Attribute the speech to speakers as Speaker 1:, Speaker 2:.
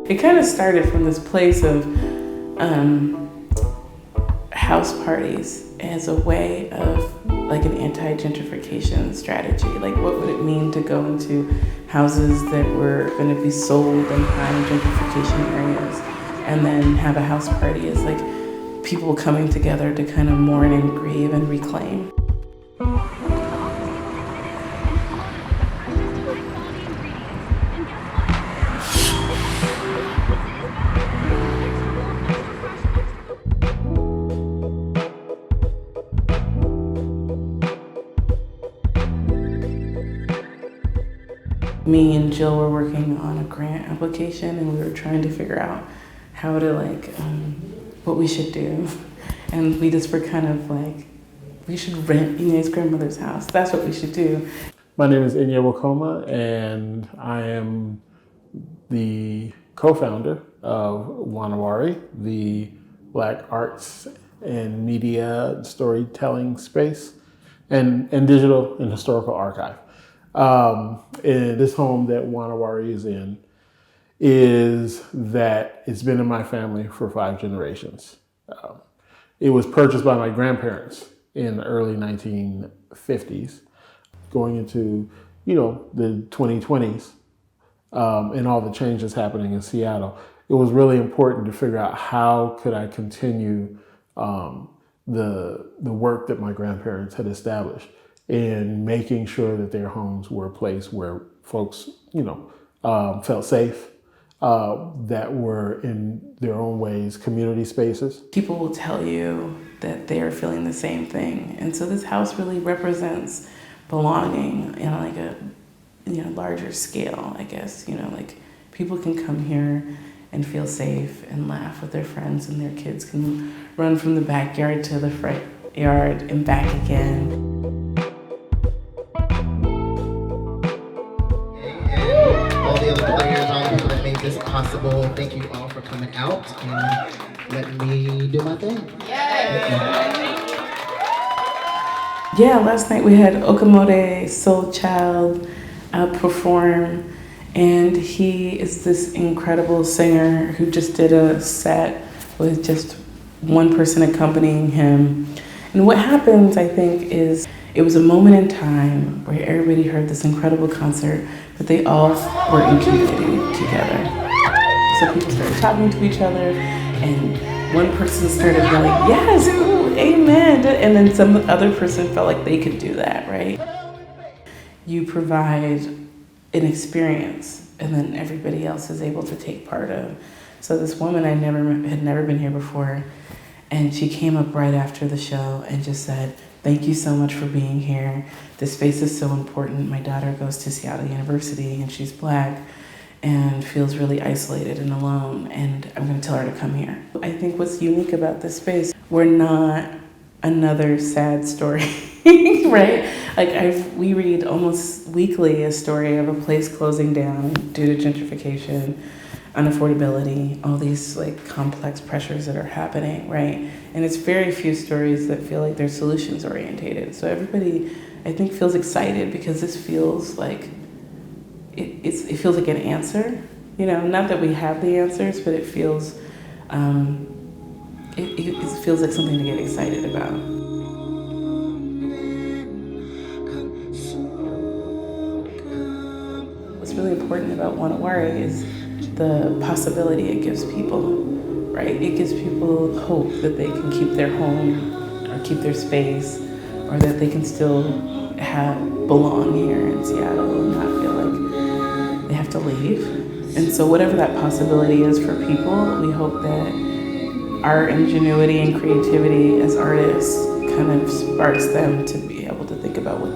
Speaker 1: It kind of started from this place of house parties as a way of like an anti-gentrification strategy. Like, what would it mean to go into houses that were going to be sold in prime gentrification areas and then have a house party as like people coming together to kind of mourn and grieve and reclaim. Me and Jill were working on a grant application, and we were trying to figure out how to what we should do. And we just were kind of like, we should rent Inye's grandmother's house. That's what we should do.
Speaker 2: My name is Inye Wakoma, and I am the co-founder of Wari, the Black arts and media storytelling space and digital and historical archive. In this home that Wari is in is that it's been in my family for 5 generations. It was purchased by my grandparents in the early 1950s, going into, the 2020s, and all the changes happening in Seattle. It was really important to figure out how could I continue the work that my grandparents had established, and making sure that their homes were a place where folks, felt safe, that were in their own ways community spaces.
Speaker 1: People will tell you that they are feeling the same thing. And so this house really represents belonging in like a larger scale, I guess. Like people can come here and feel safe and laugh with their friends, and their kids can run from the backyard to the front yard and back again.
Speaker 3: This possible. Thank you all for coming out and let me do my thing.
Speaker 1: Yeah, last night we had Okamode Soul Child perform, and he is this incredible singer who just did a set with just one person accompanying him. And what happens, I think, is it was a moment in time where everybody heard this incredible concert, but they all were in community together. So people started talking to each other, and one person started yelling, yes, ooh, amen. And then some other person felt like they could do that, right? You provide an experience, and then everybody else is able to take part of. So this woman had never been here before, and she came up right after the show and just said, thank you so much for being here. This space is so important. My daughter goes to Seattle University, and she's Black and feels really isolated and alone, and I'm going to tell her to come here. I think what's unique about this space, we're not another sad story, right? Like we read almost weekly a story of a place closing down due to gentrification, unaffordability, all these like complex pressures that are happening, right? And it's very few stories that feel like they're solutions orientated. So everybody, I think, feels excited because this feels like it feels like an answer. Not that we have the answers, but it feels it feels like something to get excited about. What's really important about Wari is the possibility it gives people, right? It gives people hope that they can keep their home or keep their space, or that they can still belong here in Seattle and not feel like they have to leave. And so whatever that possibility is for people, we hope that our ingenuity and creativity as artists kind of sparks them to be able to think about what